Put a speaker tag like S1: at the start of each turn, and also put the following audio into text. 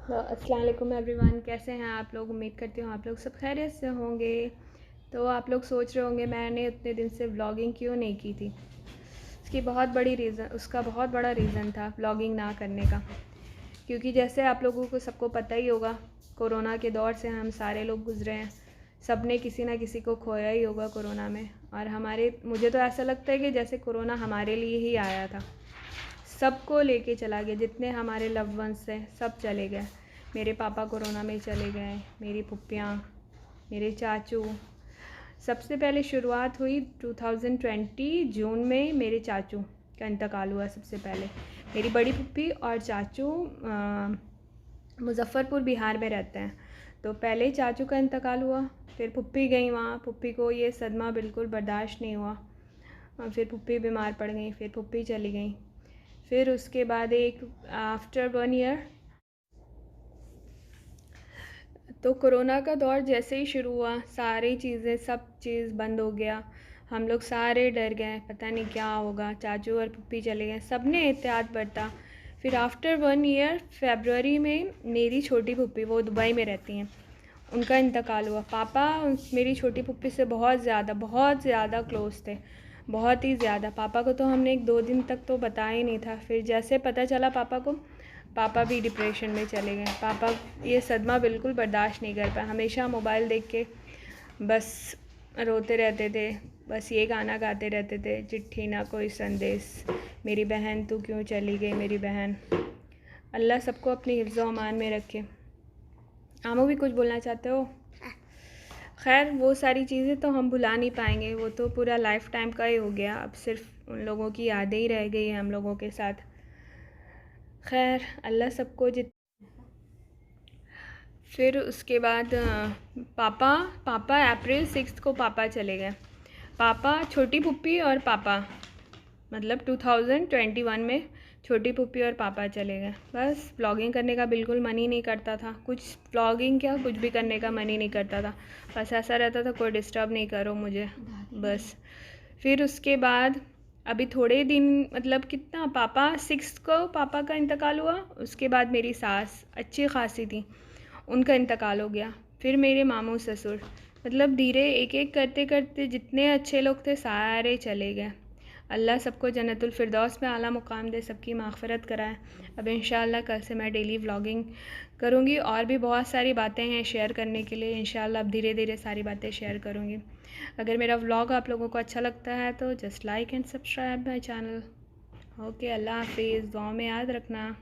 S1: अस्सलाम वालेकुम एवरीवन, कैसे हैं आप लोग। उम्मीद करती हूँ आप लोग सब खैरियत से होंगे। तो आप लोग सोच रहे होंगे मैंने उतने दिन से व्लॉगिंग क्यों नहीं की थी। उसका बहुत बड़ा रीज़न था व्लॉगिंग ना करने का। क्योंकि जैसे आप लोगों को सबको पता ही होगा, कोरोना के दौर से हम सारे लोग गुजरे हैं। सब ने किसी ना किसी को खोया ही होगा कोरोना में। और मुझे तो ऐसा लगता है कि जैसे कोरोना हमारे लिए ही आया था, सबको लेके चला गया। जितने हमारे लव्ड वंस थे सब चले गए। मेरे पापा कोरोना में चले गए, मेरी फुप्पियाँ, मेरे चाचू। सबसे पहले शुरुआत हुई 2020 जून में। मेरे चाचू का इंतकाल हुआ सबसे पहले। मेरी बड़ी फुप्पी और चाचू मुज़फ़्फ़रपुर बिहार में रहते हैं। तो पहले चाचू का इंतकाल हुआ, फिर फुप्पी गई वहाँ। फुप्पी को ये सदमा बिल्कुल बर्दाश्त नहीं हुआ और फिर फुप्पी बीमार पड़ गई, फिर फुप्पी चली गई। फिर उसके बाद एक आफ्टर 1 ईयर तो कोरोना का दौर जैसे ही शुरू हुआ, सारी चीज़ें सब चीज़ बंद हो गया। हम लोग सारे डर गए, पता नहीं क्या होगा। चाचू और पुप्पी चले गए, सब ने एहतियात बरता। फिर आफ्टर 1 ईयर फरवरी में मेरी छोटी पुप्पी, वो दुबई में रहती हैं, उनका इंतकाल हुआ। पापा मेरी छोटी पुप्पी से बहुत ज़्यादा क्लोज़ थे, बहुत ही ज़्यादा। पापा को तो हमने 1-2 दिन तक तो बताया ही नहीं था। फिर जैसे पता चला पापा को, पापा भी डिप्रेशन में चले गए। पापा ये सदमा बिल्कुल बर्दाश्त नहीं कर पाए। हमेशा मोबाइल देख के बस रोते रहते थे, बस ये गाना गाते रहते थे, चिट्ठी ना कोई संदेश, मेरी बहन तू क्यों चली गई मेरी बहन। अल्लाह सबको अपनी हिफ्ज़ व अमान में रखे। आमो भी कुछ बोलना चाहते हो? खैर, वो सारी चीज़ें तो हम भुला नहीं पाएंगे, वो तो पूरा लाइफ टाइम का ही हो गया। अब सिर्फ उन लोगों की यादें ही रह गई हैं हम लोगों के साथ। खैर, अल्लाह सबको फिर उसके बाद पापा अप्रैल 6 को पापा चले गए। पापा, छोटी पुप्पी और पापा, मतलब 2021 में छोटी पुप्पी और पापा चले गए। बस व्लॉगिंग करने का बिल्कुल मन ही नहीं करता था। व्लॉगिंग क्या, कुछ भी करने का मन ही नहीं करता था। बस ऐसा रहता था कोई डिस्टर्ब नहीं करो मुझे, बस। फिर उसके बाद अभी थोड़े दिन, मतलब कितना, पापा 6 को पापा का इंतकाल हुआ। उसके बाद मेरी सास अच्छी खासी थी, उनका इंतकाल हो गया। फिर मेरे मामू ससुर, मतलब धीरे एक एक करते करते जितने अच्छे लोग थे सारे चले गए। अल्लाह सबको जन्नतुल फिरदौस में आला मुकाम दे, सबकी माग़फ़िरत कराए। अब इंशाअल्लाह कल से मैं डेली व्लॉगिंग करूँगी और भी बहुत सारी बातें हैं शेयर करने के लिए। इंशाअल्लाह अब धीरे धीरे सारी बातें शेयर करूँगी। अगर मेरा व्लॉग आप लोगों को अच्छा लगता है तो just like and subscribe my channel. Okay, अल्लाह हाफिज़, दुआ में याद रखना।